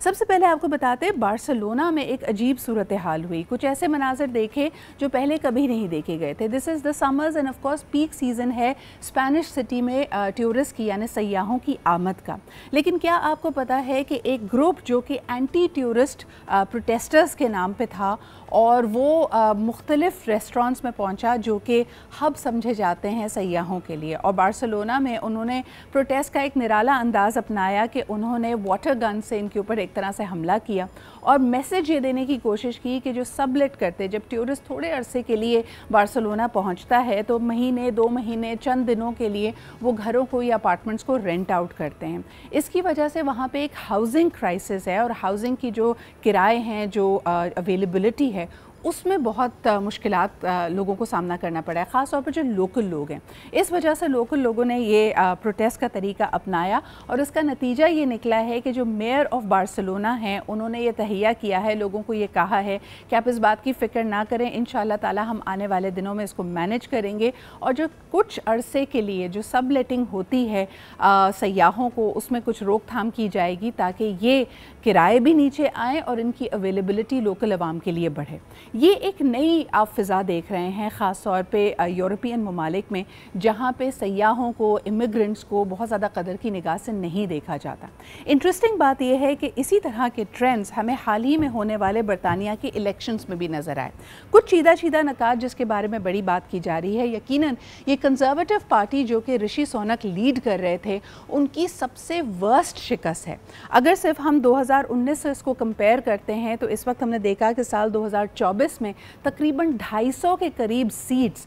सबसे पहले आपको बताते हैं बार्सिलोना में एक अजीब सूरत हाल हुई। कुछ ऐसे मनाजर देखे जो पहले कभी नहीं देखे गए थे। This is the summers end of course peak season है स्पेनिश सिटी में टूरिस्ट की यानी सयाहों की आमद का। लेकिन क्या आपको पता है कि एक ग्रुप जो कि एंटी टूरिस्ट प्रोटेस्टर्स के नाम पे था और वो मुख्तलिफ रेस्टोरेंट्स में पहुंचा जो कि हब समझे जाते हैं सयाहों के लिए, और बार्सिलोना में उन्होंने प्रोटेस्ट का एक निराला अंदाज़ अपनाया कि उन्होंने वाटर गन से इनके ऊपर एक तरह से हमला किया और मैसेज ये देने की कोशिश की कि जो सबलेट करते, जब टूरिस्ट थोड़े अरसे के लिए बार्सिलोना पहुंचता है तो महीने 2 महीने चंद दिनों के लिए वो घरों को या अपार्टमेंट्स को रेंट आउट करते हैं। इसकी वजह से वहाँ पे एक हाउसिंग क्राइसिस है और हाउसिंग की जो किराए हैं, जो अवेलेबिलिटी है, उसमें बहुत मुश्किलात लोगों को सामना करना पड़ा है, ख़ास तौर पर जो लोकल लोग हैं। इस वजह से लोकल लोगों ने ये प्रोटेस्ट का तरीका अपनाया और उसका नतीजा ये निकला है कि जो मेयर ऑफ बार्सिलोना हैं उन्होंने ये तहैया किया है, लोगों को ये कहा है कि आप इस बात की फ़िक्र ना करें, इंशाअल्लाह ताला हम आने वाले दिनों में इसको मैनेज करेंगे और जो कुछ अरसे के लिए जो सब लेटिंग होती है सयाहों को, उसमें कुछ रोकथाम की जाएगी ताकि ये किराए भी नीचे आएँ और इनकी अवेलेबिलिटी लोकल आवाम के लिए बढ़े। ये एक नई आप फ़िज़ा देख रहे हैं ख़ास तौर पे यूरोपियन ममालिक में, जहाँ पे सयाहों को, इमिग्रेंट्स को बहुत ज़्यादा कदर की निगाह से नहीं देखा जाता। इंटरेस्टिंग बात यह है कि इसी तरह के ट्रेंड्स हमें हाल ही में होने वाले बरतानिया के इलेक्शंस में भी नज़र आए। कुछ चीदा नकात जिसके बारे में बड़ी बात की जा रही है, यकीनन ये कंजर्वेटिव पार्टी जो कि ऋषि सुनक लीड कर रहे थे, उनकी सबसे वर्स्ट शिकस्त है। अगर सिर्फ हम 2019 से इसको कंपेयर करते हैं तो इस वक्त हमने देखा कि साल 2024 में तकरीबन 250 के करीब सीट्स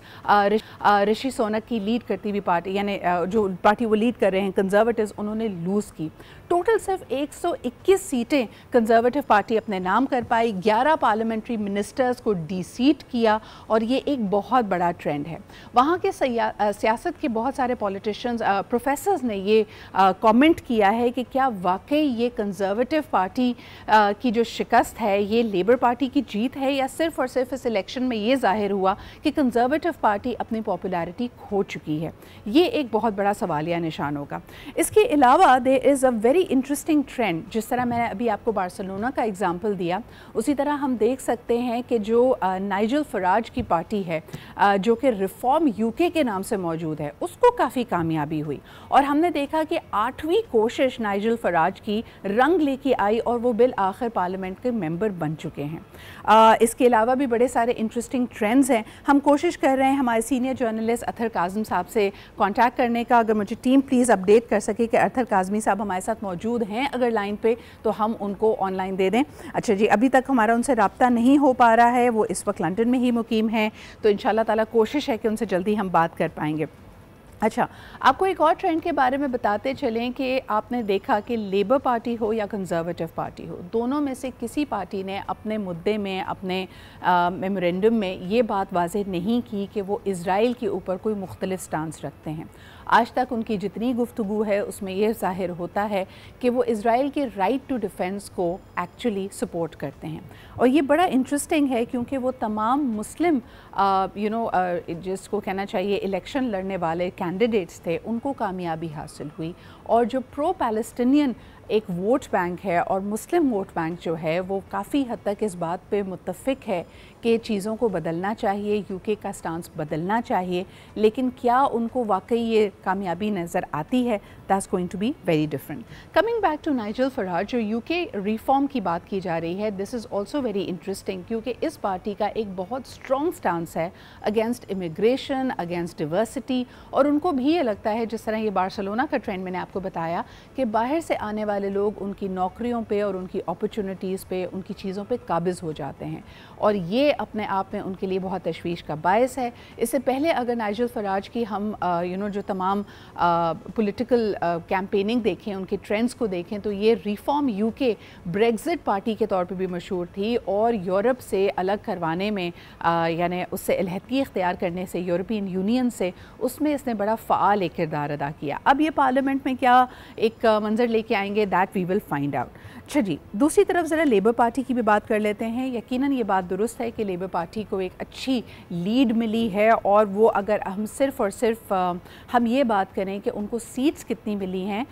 ऋषि सुनक की लीड करती हुई पार्टी, यानी जो पार्टी वो लीड कर रहे हैं कंजर्वेटिव्स, उन्होंने लूज़ की। टोटल सिर्फ 121 सीटें कंजर्वेटिव पार्टी अपने नाम कर पाई, 11 पार्लियामेंट्री मिनिस्टर्स को डी-सीट किया और ये एक बहुत बड़ा ट्रेंड है। वहाँ के सियासत के बहुत सारे पॉलिटिशियंस, प्रोफेसर्स ने ये कमेंट किया है कि क्या वाकई ये कंजर्वेटिव पार्टी की जो शिकस्त है ये लेबर पार्टी की जीत है, या सिर्फ और सिर्फ इस इलेक्शन में ये जाहिर हुआ कि कंजर्वेटिव पार्टी अपनी पॉपुलैरिटी खो चुकी है। ये एक बहुत बड़ा सवालिया निशान होगा। इसके अलावा there is a very interesting trend. जिस तरह मैंने अभी आपको बार्सिलोना का एग्जांपल दिया, उसी तरह हम देख सकते हैं कि जो नाइजल फराज की पार्टी है जो कि रिफॉर्म यूके के नाम से मौजूद है, उसको काफ़ी कामयाबी हुई और हमने देखा कि 8वीं कोशिश नाइजल फराज की रंग लेके आई और वो बिल आखिर पार्लियामेंट के मेंबर बन चुके हैं। इसके अलावा भी बड़े सारे इंटरेस्टिंग ट्रेंड्स हैं। हम कोशिश कर रहे हैं हमारे सीनियर जर्नलिस्ट अतहर काज़म साहब से कांटेक्ट करने का। अगर मुझे टीम प्लीज़ अपडेट कर सके कि अतहर काज़मी साहब हमारे साथ मौजूद हैं अगर लाइन पे, तो हम उनको ऑनलाइन दे दें। अच्छा जी, अभी तक हमारा उनसे रब्ता नहीं हो पा रहा है, वो इस वक्त लंदन में ही मुकीम हैं, तो इंशाल्लाह ताला कोशिश है कि उनसे जल्दी हम बात कर पाएंगे। अच्छा, आपको एक और ट्रेंड के बारे में बताते चलें कि आपने देखा कि लेबर पार्टी हो या कंजर्वेटिव पार्टी हो, दोनों में से किसी पार्टी ने अपने मुद्दे में, अपने मेमोरेंडम में ये बात वाज़ेह नहीं की कि वो इज़राइल के ऊपर कोई मुख्तलिफ स्टांस रखते हैं। आज तक उनकी जितनी गुफ्तगू है उसमें यह ज़ाहिर होता है कि वो इज़राइल के राइट टू डिफेंस को एक्चुअली सपोर्ट करते हैं। और ये बड़ा इंटरेस्टिंग है क्योंकि वो तमाम मुस्लिम जिसको कहना चाहिए इलेक्शन लड़ने वाले कैंडिडेट्स थे, उनको कामयाबी हासिल हुई और जो प्रो पैलेस्टीनियन एक वोट बैंक है और मुस्लिम वोट बैंक जो है वो काफ़ी हद तक इस बात पे मुत्तफ़िक है कि चीज़ों को बदलना चाहिए, यूके का स्टांस बदलना चाहिए। लेकिन क्या उनको वाकई ये कामयाबी नज़र आती है? That's going to be very different. Coming back to Nigel Farage, जो यूके रिफॉर्म की बात की जा रही है, this is also very interesting क्योंकि इस पार्टी का एक बहुत स्ट्रॉन्ग स्टांस है अगेंस्ट इमिग्रेशन, अगेंस्ट डिवर्सिटी, और उनको भी ये लगता है, जिस तरह ये बार्सिलोना का ट्रेंड मैंने आपको बताया, कि बाहर से आने वाले लोग उनकी नौकरियों पे और उनकी अपॉर्चुनिटीज़ पे, उनकी चीज़ों पे काबिज़ हो जाते हैं और ये अपने आप में उनके लिए बहुत तशवीश का बायस है। इससे पहले अगर नाइजल फराज की हम जो तमाम पॉलिटिकल कैंपेनिंग देखें, उनके ट्रेंड्स को देखें, तो ये रिफॉर्म यूके ब्रेग्जिट पार्टी के तौर पे भी मशहूर थी और यूरोप से अलग करवाने में यानी उससे अलहदगी इख्तियार करने से, यूरोपियन यूनियन से, उसमें इसने बड़ा फ़ाल एक किरदार अदा किया। अब ये पार्लियामेंट में क्या एक मंजर लेके आएंगे, that we will find out. अच्छा जी, दूसरी तरफ ज़रा लेबर पार्टी की भी बात कर लेते हैं। यकीनन ये बात दुरुस्त है कि लेबर पार्टी को एक अच्छी लीड मिली है और वो अगर हम सिर्फ़ और सिर्फ हम ये बात करें कि उनको सीट्स कितनी मिली हैं,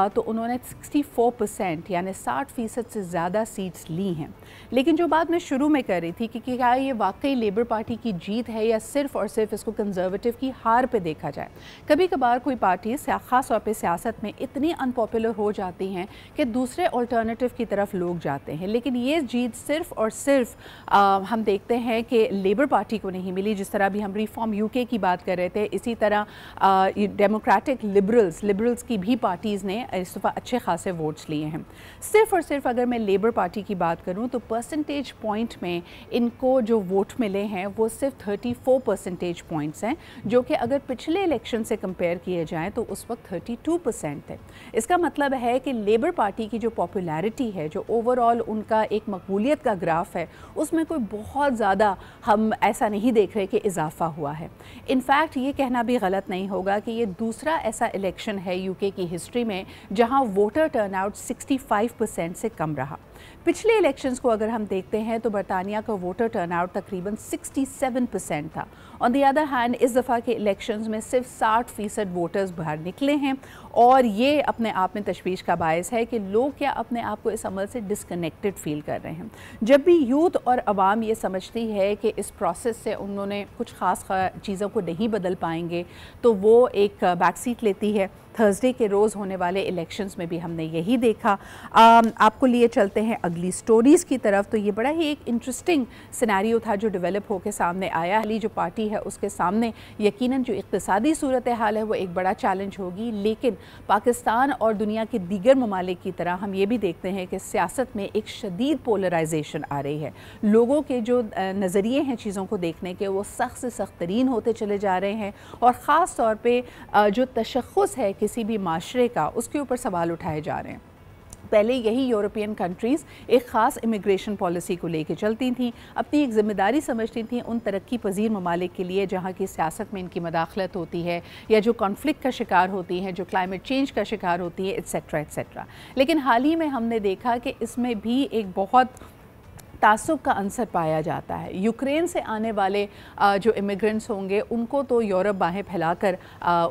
तो उन्होंने 64% यानी 60% से ज़्यादा सीट्स ली हैं। लेकिन जो बात मैं शुरू में कर रही थी कि क्या ये वाकई लेबर पार्टी की जीत है या सिर्फ़ और सिर्फ इसको कंजर्वेटिव की हार पे देखा जाए। कभी कभार कोई पार्टी ख़ास तौर पे सियासत में इतनी अनपॉपुलर हो जाती हैं कि दूसरे अल्टरनेटिव की तरफ लोग जाते हैं, लेकिन ये जीत सिर्फ़ और सिर्फ हम देखते हैं कि लेबर पार्टी को नहीं मिली। जिस तरह भी हम रिफॉर्म यूके की बात कर रहे थे, इसी तरह डेमोक्रेटिक लिबरल्स की भी पार्टीज़ ने इस दफ़ा अच्छे खासे वोट्स लिए हैं। सिर्फ़ और सिर्फ अगर मैं लेबर पार्टी की बात करूँ तो परसेंटेज पॉइंट में इनको जो वोट मिले हैं वो सिर्फ 34 परसेंटेज पॉइंट्स हैं, जो कि अगर पिछले इलेक्शन से कंपेयर किए जाएँ तो उस वक्त 32% है। इसका मतलब है कि लेबर पार्टी की जो पॉपुलैरिटी है, जो ओवरऑल उनका एक मकबूलियत का ग्राफ है, उसमें कोई बहुत ज़्यादा हम ऐसा नहीं देख रहे कि इजाफा हुआ है। इनफैक्ट ये कहना भी गलत नहीं होगा कि ये दूसरा ऐसा इलेक्शन है यूके की हिस्ट्री में जहां वोटर टर्नआउट 65% से कम रहा। पिछले इलेक्शंस को अगर हम देखते हैं तो बरतानिया का वोटर टर्नआउट तकरीबन 67% था। ऑन द अदर हैंड इस दफ़ा के इलेक्शंस में सिर्फ 60% वोटर्स बाहर निकले हैं, और ये अपने आप में तशवीश का बायस है कि लोग क्या अपने आप को इस अमल से डिसकनेक्टेड फील कर रहे हैं। जब भी यूथ और अवाम ये समझती है कि इस प्रोसेस से उन्होंने कुछ ख़ास चीज़ों को नहीं बदल पाएंगे तो वो एक बैक सीट लेती है। थर्सडे के रोज़ होने वाले इलेक्शंस में भी हमने यही देखा। आपको लिए चलते हैं अगली स्टोरीज़ की तरफ। तो ये बड़ा ही एक इंटरेस्टिंग सिनेरियो था जो डेवलप होकर सामने आया। हाली जो पार्टी है उसके सामने यकीनन जो इक़्तिसादी सूरत हाल है वो एक बड़ा चैलेंज होगी, लेकिन पाकिस्तान और दुनिया के दीगर ममालिक की तरह हम ये भी देखते हैं कि सियासत में एक शदीद पोलराइजेशन आ रही है। लोगों के जो नज़रिए हैं चीज़ों को देखने के वो सख्त से सख्त तरीन होते चले जा रहे हैं, और ख़ास तौर पर जो तशख़्ख़ुस है किसी भी माशरे का उसके ऊपर सवाल उठाए जा रहे हैं। पहले यही यूरोपियन कंट्रीज़ एक ख़ास इमिग्रेशन पॉलिसी को लेकर चलती थीं, अपनी एक ज़िम्मेदारी समझती थीं उन तरक्की पजीर ममालिक के लिए जहाँ की सियासत में इनकी मदाखलत होती है या जो कॉन्फ्लिक्ट का शिकार होती हैं, जो क्लाइमेट चेंज का शिकार होती है, एट्सेट्रा एट्सेट्रा। लेकिन हाल ही में हमने देखा कि इसमें भी एक बहुत तासुब का अंसर पाया जाता है। यूक्रेन से आने वाले जो इमिग्रेंट्स होंगे उनको तो यूरोप बाहें फैलाकर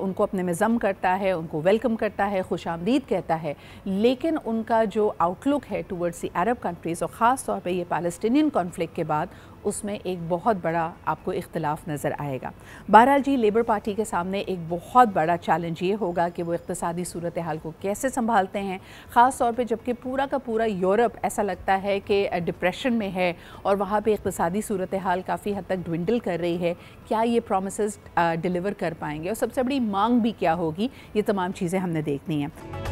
उनको अपने में ज़म करता है, उनको वेलकम करता है, खुशामदीद कहता है, लेकिन उनका जो आउटलुक है टूवर्ड्स द अरब कंट्रीज़ और ख़ास तौर पे ये पैलेस्टीनियन कॉन्फ्लिक्ट के बाद उसमें एक बहुत बड़ा आपको इख्तिलाफ नज़र आएगा। बहरहाल जी, लेबर पार्टी के सामने एक बहुत बड़ा चैलेंज ये होगा कि वो इक़्तिसादी सूरत हाल को कैसे संभालते हैं, ख़ास तौर पे जबकि पूरा का पूरा यूरोप ऐसा लगता है कि डिप्रेशन में है और वहाँ पे इक़्तिसादी सूरत हाल काफ़ी हद तक ड्विंडल कर रही है। क्या ये प्रोमिसेस डिलीवर कर पाएंगे और सबसे बड़ी मांग भी क्या होगी, ये तमाम चीज़ें हमने देखनी है।